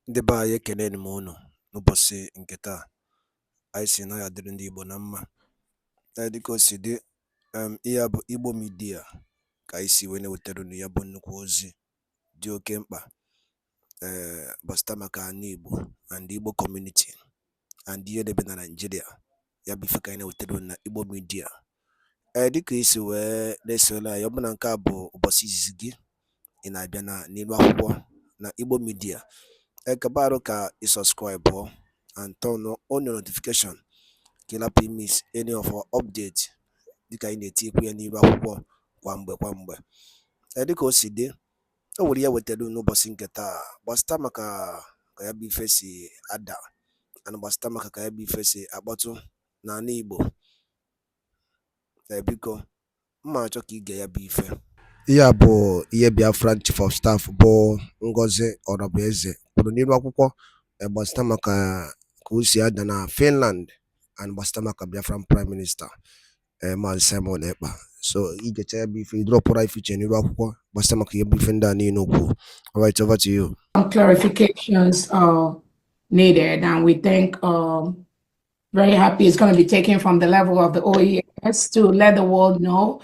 Ndị be anyị ekeneni m unu n'ụbọchị nke taa. Anyị sị na ya dịrị ndị Igbo na mma. Dịka o si dị, ihe a bụ Igbo Media ka anyị si wee na-ewetara unu ya bụ nnukwu ozi dị oke mkpa gbasịta maka ana Igbo and Igbo community and ihe debe na Nigeria. Ya bụ ife ka anyị na-ewetara unu na Igbo Media. Dịka isi wee na-esole anyị, ọ bụ na nke a bụ ụbọchị izizi gị ị na-abịa n'ilu akwụkwọ na Igbo Media, kabaru ka subscribe and turn on your notification ka ị lapụ miss any of our update dịka anyị na-etikwu ya n'ilu akwụkwọ kwa mgbe. Dịka o si dị, o nwere ya wetara n'ụbọchị nke taa gbasịta maka ka ya bụ ife si ada and gbasịta maka ka ya bụ ife si akpọtụ n'ala Igbo. Biko mma achọ ka ige ya bụ ife. Ihe a bụ ihe Biafran Chief of Staff bụ Ngozi Orabueze kwuru n'ilu akwụkwọ gbasịta maka ka o si ada na Finland and gbasịta maka Biafran Prime Minister Maazị Simon Ekpa. So igecha ya bụ ife idropụra ife iche n'ilu akwụkwọ gbasịta maka ihe bụ ife ndị a niile okwu. All right, over to you. Some clarifications are needed, and we think very happy it's going to be taken from the level of the OES to let the world know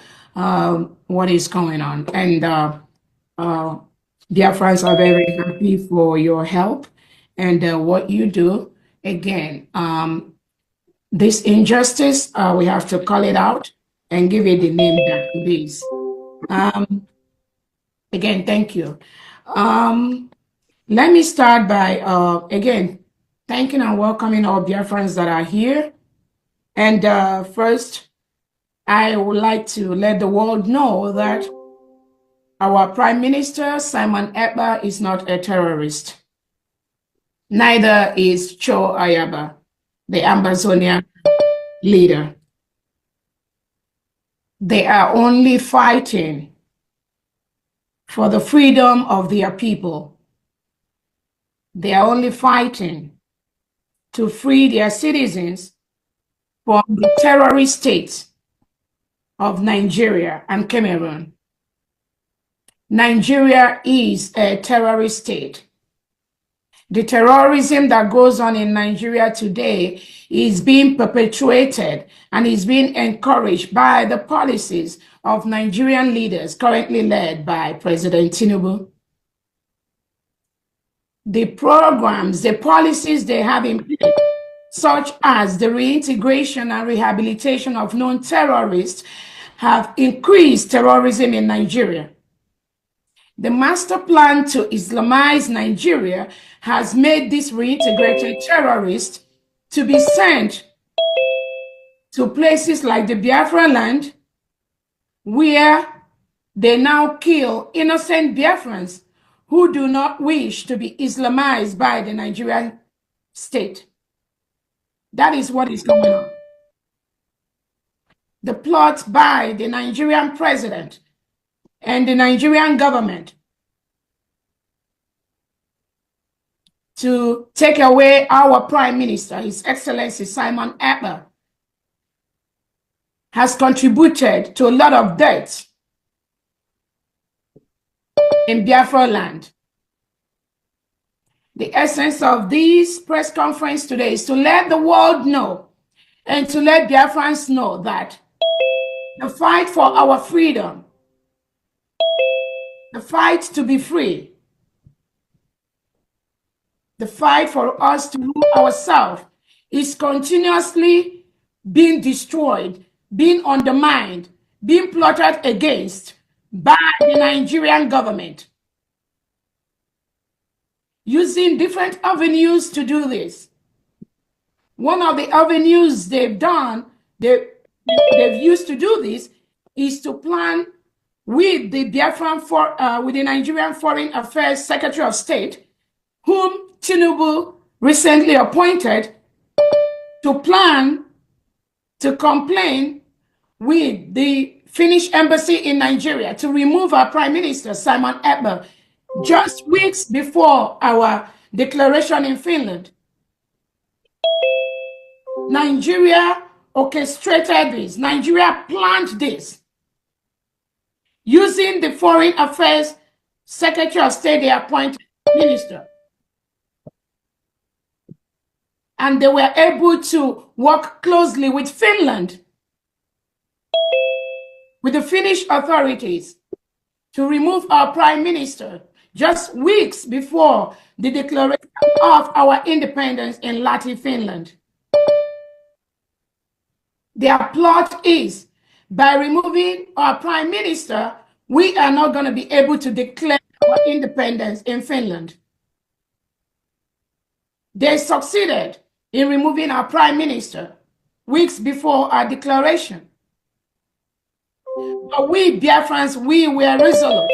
what is going on. And Biafrans are very happy for your help and what you do. Again, this injustice, we have to call it out and give it the name that it is. Again, thank you. Let me start by, again, thanking and welcoming all Biafrans that are here. And first, I would like to let the world know that our Prime Minister, Simon Ekpa, is not a terrorist. Neither is Cho Ayaba, the Amazonian leader. They are only fighting for the freedom of their people. They are only fighting to free their citizens from the terrorist states of Nigeria and Cameroon. Nigeria is a terrorist state. The terrorism that goes on in Nigeria today is being perpetuated and is being encouraged by the policies of Nigerian leaders currently led by President Tinubu. The programs, the policies they have in place, such as the reintegration and rehabilitation of known terrorists, have increased terrorism in Nigeria. The master plan to Islamize Nigeria has made these reintegrated terrorists to be sent to places like the Biafra land, where they now kill innocent Biafrans who do not wish to be Islamized by the Nigerian state. That is what is going on. The plot by the Nigerian president and the Nigerian government to take away our Prime Minister, His Excellency Simon Ekpa, has contributed to a lot of deaths in Biafra land. The essence of this press conference today is to let the world know and to let Biafrans know that the fight for our freedom, the fight to be free, the fight for us to rule ourselves is continuously being destroyed, being undermined, being plotted against by the Nigerian government, using different avenues to do this. One of the avenues they've used to do this is to plan with the with the Nigerian Foreign Affairs Secretary of State, whom Tinubu recently appointed, to plan to complain with the Finnish embassy in Nigeria to remove our Prime Minister, Simon Ekpa, just weeks before our declaration in Finland. Nigeria orchestrated this. Nigeria planned this, using the Foreign Affairs Secretary of State, the appointed minister. and they were able to work closely with Finland, with the Finnish authorities, to remove our prime minister just weeks before the declaration of our independence in Lahti, Finland. Their plot is, by removing our prime minister, we are not going to be able to declare our independence in Finland. They succeeded in removing our prime minister weeks before our declaration. But we Biafrans, we were resolute.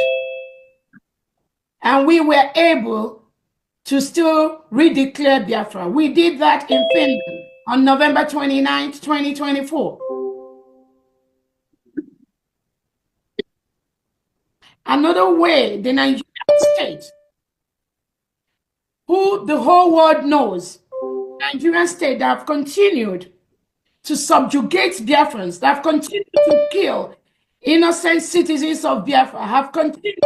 And we were able to still redeclare Biafra. We did that in Finland on November 29th, 2024. Another way, the Nigerian state, who the whole world knows, Nigerian state that have continued to subjugate Biafrans, that have continued to kill innocent citizens of Biafra, have continued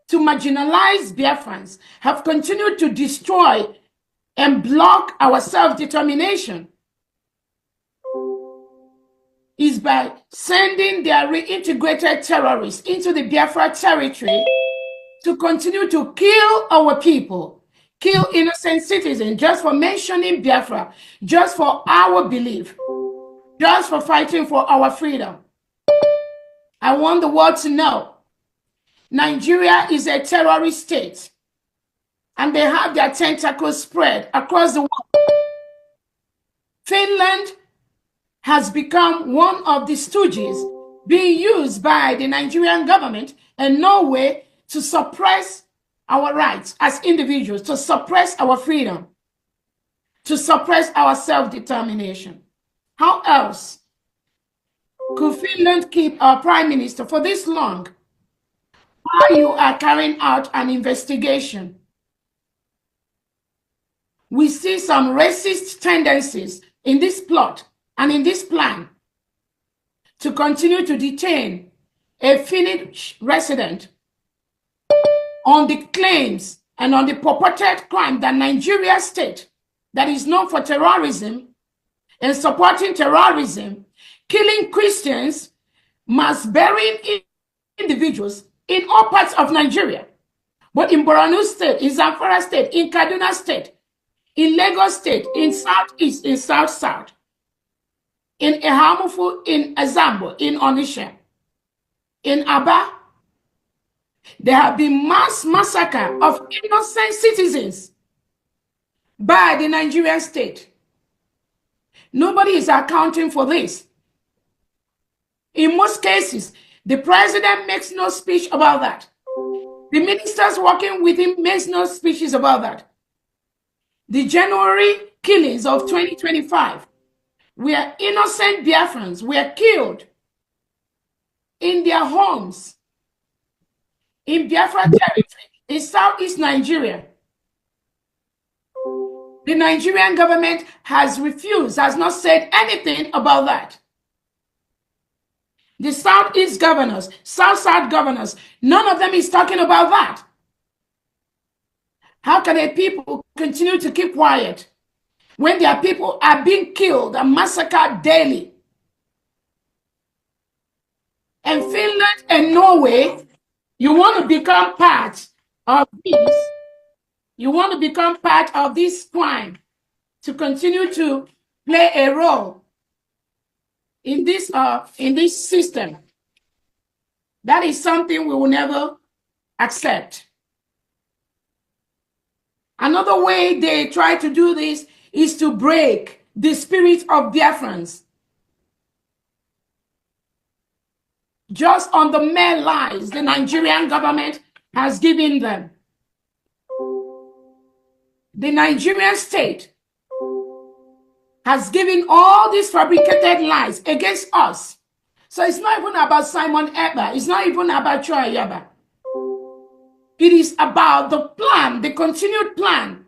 to marginalize Biafrans, have continued to destroy and block our self-determination, is by sending their reintegrated terrorists into the Biafra territory to continue to kill our people, kill innocent citizens just for mentioning Biafra, just for our belief, just for fighting for our freedom. I want the world to know Nigeria is a terrorist state, and they have their tentacles spread across the world. Finland has become one of the stooges being used by the Nigerian government and Norway to suppress our rights as individuals, to suppress our freedom, to suppress our self-determination. How else could Finland keep our prime minister for this long while you are carrying out an investigation? We see some racist tendencies in this plot and in this plan to continue to detain a Finnish resident on the claims and on the purported crime that Nigeria state, that is known for terrorism and supporting terrorism, killing Christians, mass burying individuals in all parts of Nigeria, but in Borno State, in Zamfara State, in Kaduna State, in Lagos State, in Southeast, in South-South, in Ehamufu, in Azambo, in Onisha, in Aba, there have been mass massacre of innocent citizens by the Nigerian state. Nobody is accounting for this. In most cases, the president makes no speech about that. The ministers working with him makes no speeches about that. The January killings of 2025, where innocent Biafrans were killed in their homes in Biafra territory, in Southeast Nigeria. The Nigerian government has refused, has not said anything about that. The Southeast governors, South-South governors, none of them is talking about that. How can a people continue to keep quiet when their people are being killed and massacred daily? And Finland and Norway, you want to become part of this. You want to become part of this crime to continue to play a role in this system. That is something we will never accept. Another way they try to do this is to break the spirit of Biafrans. Just on the mere lies the Nigerian government has given them. The Nigerian state has given all these fabricated lies against us. So it's not even about Simon Ekpa. It's not even about Choi Yaba. It is about the plan, the continued plan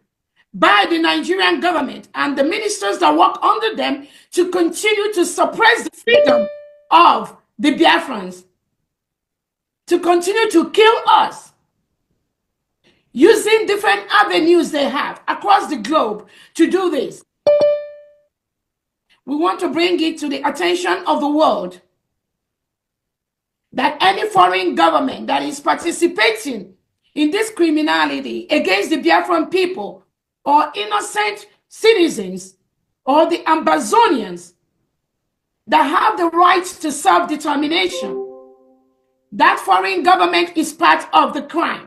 by the Nigerian government and the ministers that work under them to continue to suppress the freedom of the Biafrans, to continue to kill us, using different avenues they have across the globe to do this. We want to bring it to the attention of the world that any foreign government that is participating in this criminality against the Biafran people or innocent citizens or the Amazonians that have the right to self-determination, that foreign government is part of the crime.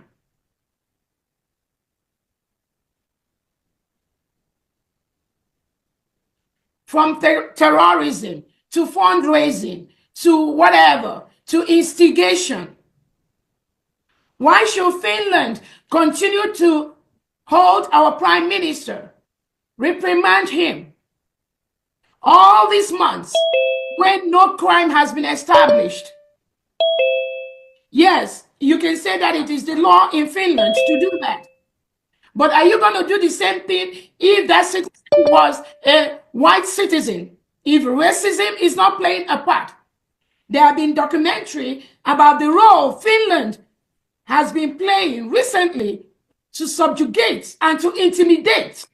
From terrorism to fundraising to whatever, to instigation. Why should Finland continue to hold our prime minister, reprimand him all these months when no crime has been established? Yes, you can say that it is the law in Finland to do that. But are you going to do the same thing if that citizen was a white citizen? If racism is not playing a part? There have been documentaries about the role Finland has been playing recently to subjugate and to intimidate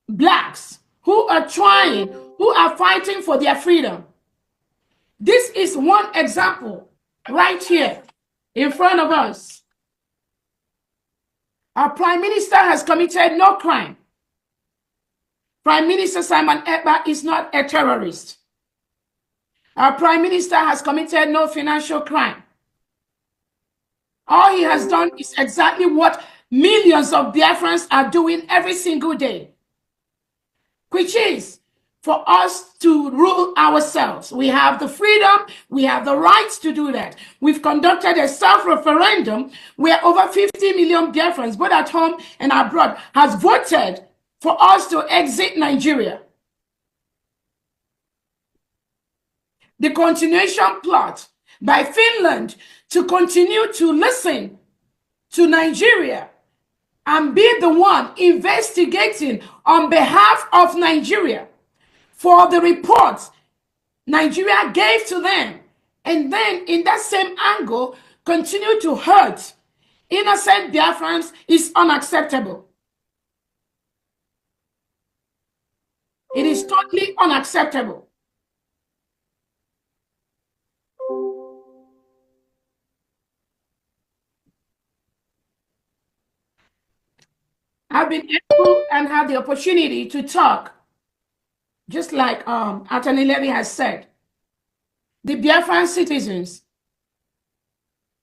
blacks who are fighting for their freedom. This is one example right here in front of us. Our prime minister has committed no crime. Prime Minister Simon Ekpa is not a terrorist. Our prime minister has committed no financial crime. All he has done is exactly what millions of Biafrans are doing every single day, which is for us to rule ourselves. We have the freedom, we have the rights to do that. We've conducted a self-referendum where over 50 million Biafrans, both at home and abroad, has voted for us to exit Nigeria. The continuation plot by Finland to continue to listen to Nigeria and be the one investigating on behalf of Nigeria for the reports Nigeria gave to them, and then in that same angle continue to hurt innocent Biafrans is unacceptable. It is totally unacceptable. I've been able and had the opportunity to talk, just like Attorney Levy has said, the Biafran citizens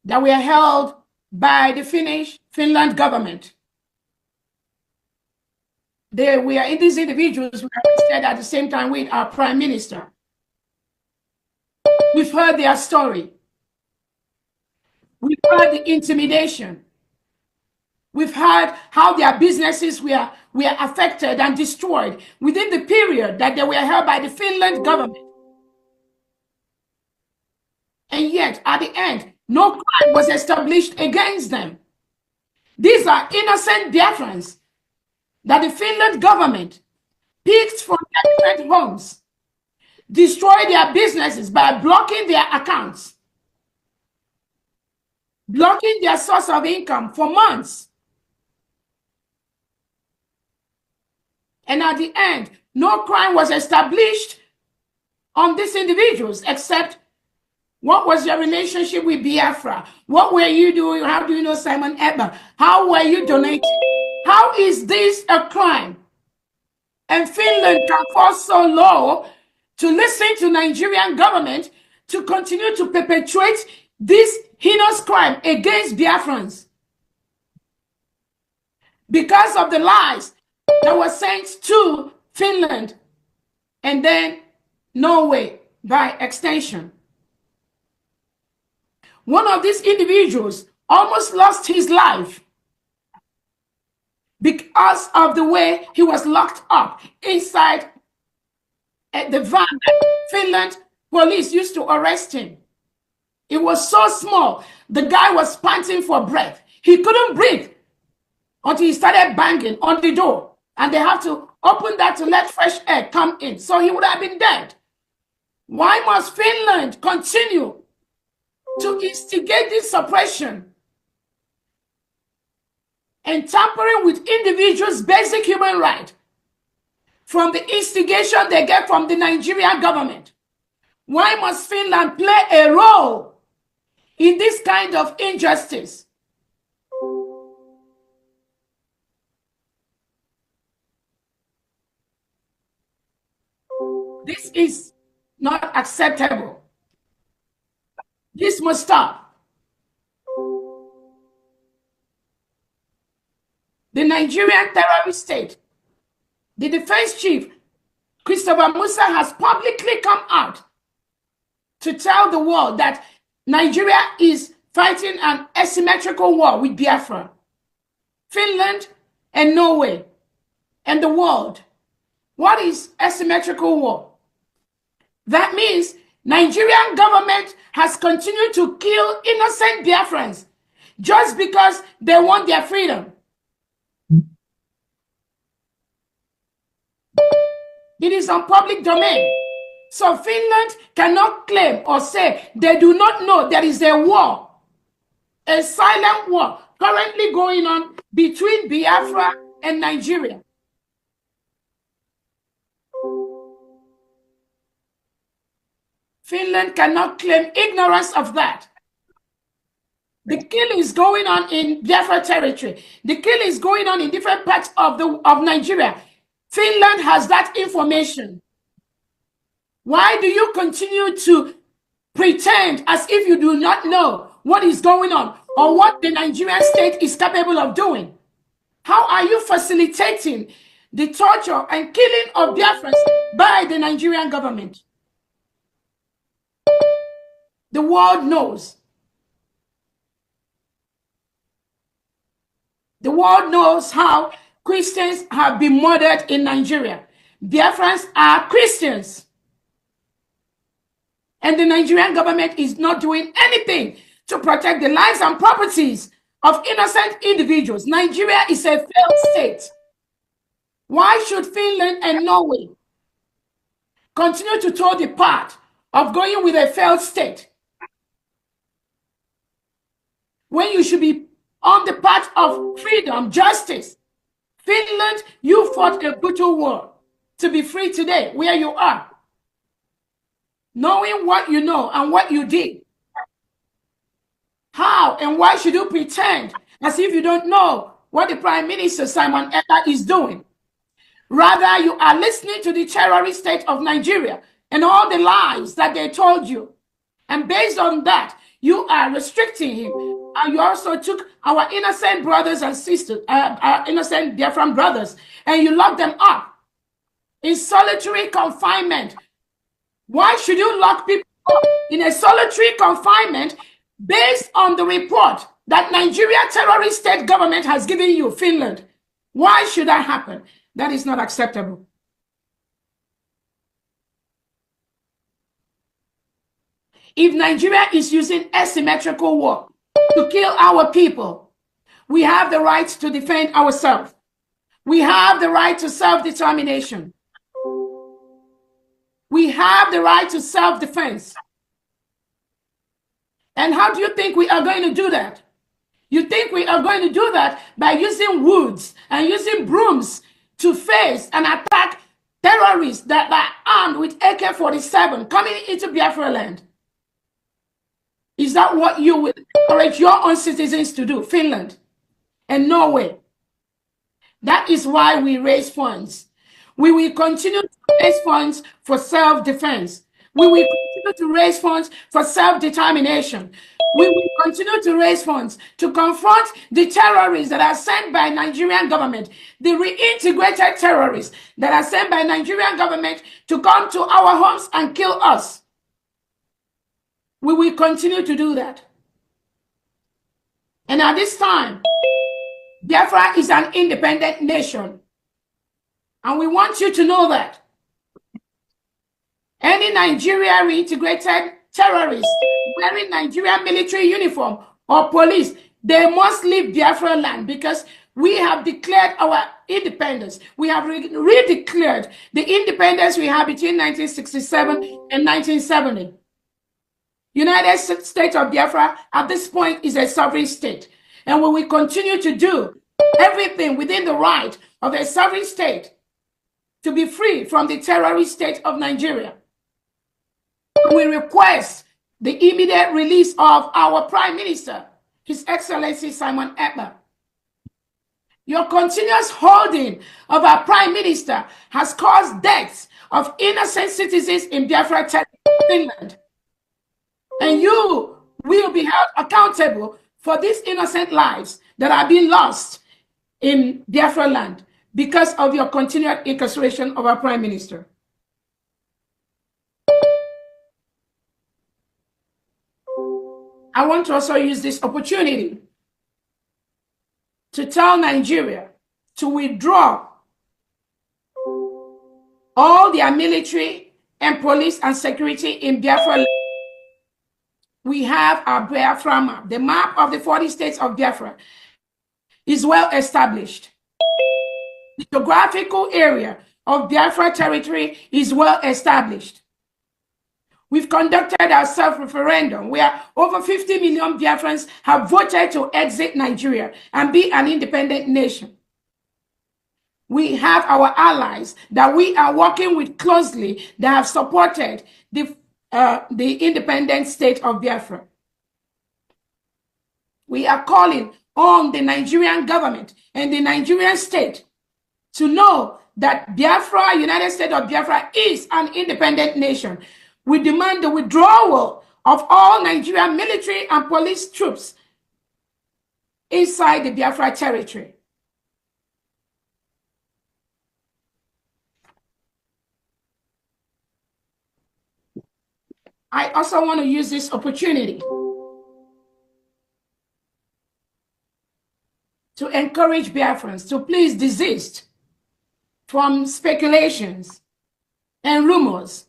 that were held by the Finland government. These individuals were arrested at the same time with our prime minister. We've heard their story. We've heard the intimidation. We've heard how their businesses were affected and destroyed within the period that they were held by the Finland government. And yet, at the end, no crime was established against them. These are innocent Biafrans that the Finland government picked from their different homes, destroyed their businesses by blocking their accounts, blocking their source of income for months. And at the end, no crime was established on these individuals except what was your relationship with Biafra? What were you doing? How do you know Simon Ekpa? How were you donating? How is this a crime? And Finland can fall so low to listen to Nigerian government to continue to perpetuate this heinous crime against Biafrans because of the lies that were sent to Finland and then Norway by extension. One of these individuals almost lost his life because of the way he was locked up inside the van. Finland police used to arrest him. It was so small. The guy was panting for breath. He couldn't breathe until he started banging on the door. And they have to open that to let fresh air come in. So he would have been dead. Why must Finland continue to instigate this suppression? and tampering with individuals' basic human right from the instigation they get from the Nigerian government. Why must Finland play a role in this kind of injustice? This is not acceptable. This must stop. The Nigerian terrorist state, the defense chief, Christopher Musa, has publicly come out to tell the world that Nigeria is fighting an asymmetrical war with Biafra, Finland, and Norway, and the world. What is asymmetrical war? That means Nigerian government has continued to kill innocent Biafrans just because they want their freedom. It is on public domain. So Finland cannot claim or say they do not know there is a war, a silent war currently going on between Biafra and Nigeria. Finland cannot claim ignorance of that. The killing is going on in Biafra territory. The killing is going on in different parts of Nigeria. Finland has that information. Why do you continue to pretend as if you do not know what is going on or what the Nigerian state is capable of doing? How are you facilitating the torture and killing of Biafrans by the Nigerian government? The world knows. The world knows how Christians have been murdered in Nigeria. Biafrans are Christians. And the Nigerian government is not doing anything to protect the lives and properties of innocent individuals. Nigeria is a failed state. Why should Finland and Norway continue to toe the path of going with a failed state when you should be on the path of freedom, justice? Finland, you fought a brutal war to be free today where you are. Knowing what you know and what you did. How and why should you pretend as if you don't know what the Prime Minister Simon Ekpa is doing? Rather, you are listening to the terrorist state of Nigeria and all the lies that they told you. And based on that, you are restricting him. And you also took our innocent brothers and sisters, our innocent Biafran brothers, and you locked them up in solitary confinement. Why should you lock people up in a solitary confinement based on the report that Nigeria terrorist state government has given you, Finland? Why should that happen? That is not acceptable. If Nigeria is using asymmetrical war to kill our people, we have the right to defend ourselves. We have the right to self-determination. We have the right to self-defense. And how do you think we are going to do that? You think we are going to do that by using woods and using brooms to face and attack terrorists that are armed with AK-47 coming into Biafra land? Is that what you will encourage your own citizens to do, Finland and Norway? That is why we raise funds. We will continue to raise funds for self-defense. We will continue to raise funds for self-determination. We will continue to raise funds to confront the terrorists that are sent by Nigerian government, the reintegrated terrorists that are sent by Nigerian government to come to our homes and kill us. We will continue to do that. And at this time, Biafra is an independent nation. And we want you to know that. Any Nigeria reintegrated terrorist wearing Nigerian military uniform or police, they must leave Biafra land because we have declared our independence. We have redeclared the independence we had between 1967 and 1970. United States of Biafra at this point is a sovereign state. And what we continue to do everything within the right of a sovereign state to be free from the terrorist state of Nigeria. We request the immediate release of our Prime Minister, His Excellency Simon Ekpa. Your continuous holding of our Prime Minister has caused deaths of innocent citizens in Biafra territory, Finland. And you will be held accountable for these innocent lives that are being lost in Biafra land because of your continued incarceration of our Prime Minister. I want to also use this opportunity to tell Nigeria to withdraw all their military and police and security in Biafra. We have our Biafra map. The map of the 40 states of Biafra is well established. The geographical area of Biafra territory is well established. We've conducted our self-referendum where over 50 million Biafrans have voted to exit Nigeria and be an independent nation. We have our allies that we are working with closely that have supported the independent state of Biafra. We are calling on the Nigerian government and the Nigerian state to know that Biafra, United States of Biafra, is an independent nation. We demand the withdrawal of all Nigerian military and police troops inside the Biafra territory. I also want to use this opportunity to encourage Biafrans to please desist from speculations and rumors.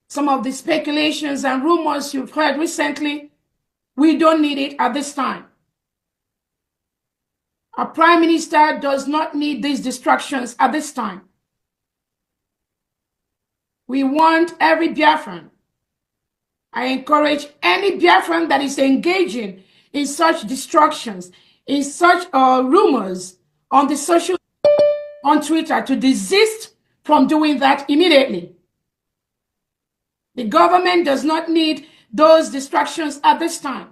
Some of the speculations and rumors you've heard recently, we don't need it at this time. Our Prime Minister does not need these distractions at this time. We want every Biafran. I encourage any Biafran that is engaging in such distractions, in such rumors on the social, on Twitter, to desist from doing that immediately. The government does not need those distractions at this time.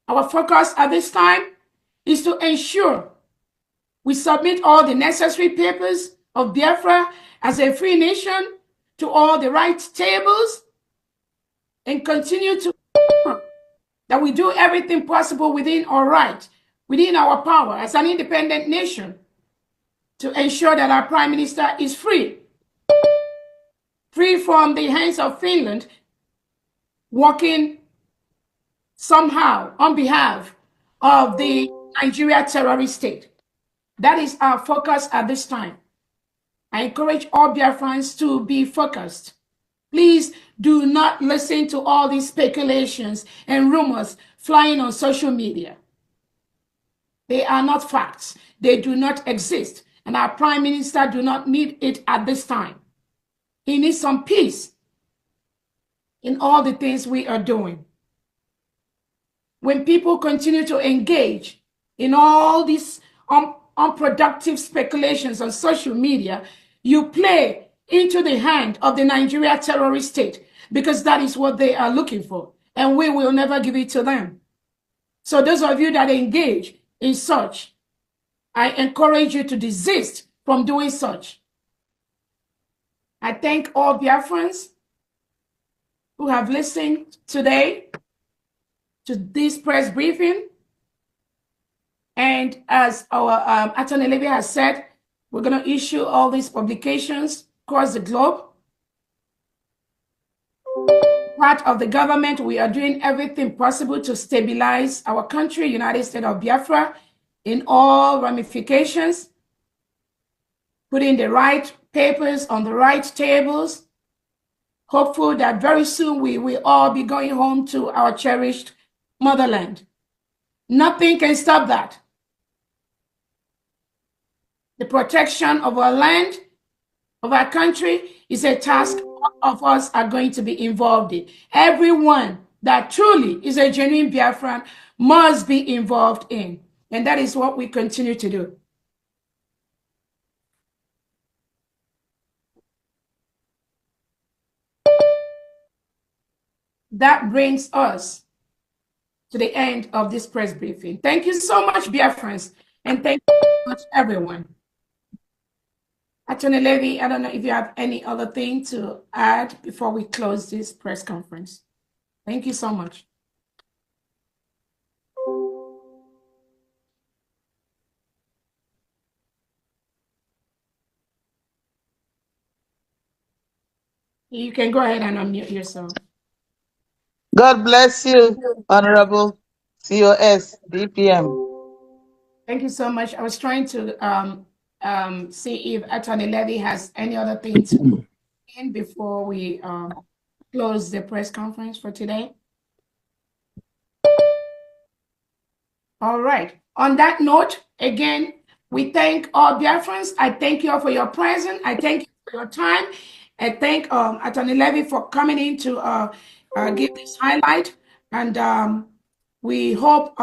Our focus at this time is to ensure we submit all the necessary papers of Biafra as a free nation to all the right tables and continue to that we do everything possible within our right, within our power as an independent nation to ensure that our Prime Minister is free from the hands of Finland, working somehow on behalf of the Nigeria terrorist state. That is our focus at this time. I encourage all Biafrans to be focused. Please do not listen to all these speculations and rumors flying on social media. They are not facts. They do not exist. And our Prime Minister do not need it at this time. He needs some peace in all the things we are doing. When people continue to engage in all these unproductive speculations on social media, you play into the hand of the Nigeria terrorist state because that is what they are looking for, and we will never give it to them. So those of you that engage in such, I encourage you to desist from doing such. I thank all Biafrans who have listened today to this press briefing. And as our Attorney Levy has said, we're going to issue all these publications across the globe. Part of the government, we are doing everything possible to stabilize our country, United States of Biafra, in all ramifications, putting the right papers on the right tables, hopeful that very soon we will all be going home to our cherished motherland. Nothing can stop that. The protection of our land, of our country, is a task all of us are going to be involved in. Everyone that truly is a genuine Biafran must be involved in. And that is what we continue to do. That brings us to the end of this press briefing. Thank you so much, Biafrans, and thank you so much, everyone. Attorney Levy, I don't know if you have any other thing to add before we close this press conference. Thank you so much. You can go ahead and unmute yourself. God bless you, Honorable COS DPM. Thank you so much. I was trying to see if Attorney Levy has any other thing to in before we close the press conference for today. All right. On that note, again, we thank all Biafrans. I thank you all for your presence. I thank you for your time. I thank Attorney Levy for coming in to give this highlight. And we hope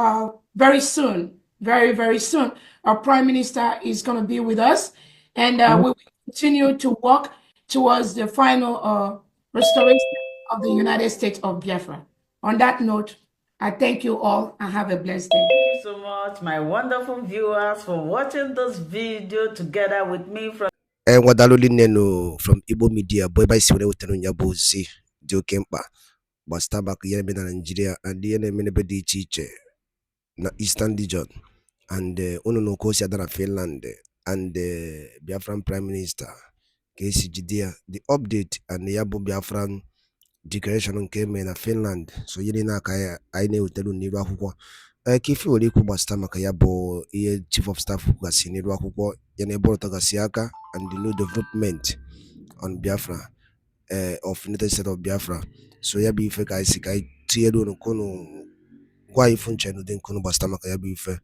very soon, very, very soon, our Prime Minister is going to be with us. And we will continue to work towards the final restoration of the United States of Biafra. On that note, I thank you all and have a blessed day. Thank you so much, my wonderful viewers, for watching this video together with me from Wadaluli neno from Igbo Media, boy by Siwene Utenu Nyabuzi, Dio Kempa, Bastabak Yemen and Nigeria, and the enemy di chiche na Eastern region, and Uno Kosia Dana Finland, and the Biafran Prime Minister, Casey Jidia, the update and the Yabu Biafran declaration came in Finland, so Yelina Kaya, I know Telu Nira Huko. Kifi waliku basta makayabo iye chief of staff kukasinirwa kuko yeneboro tagasiaka and the new development on Biafra of United States of Biafra. So yabi ife ka isi ka tiedu no kono kwa ifunche no den kono basta makayabi ife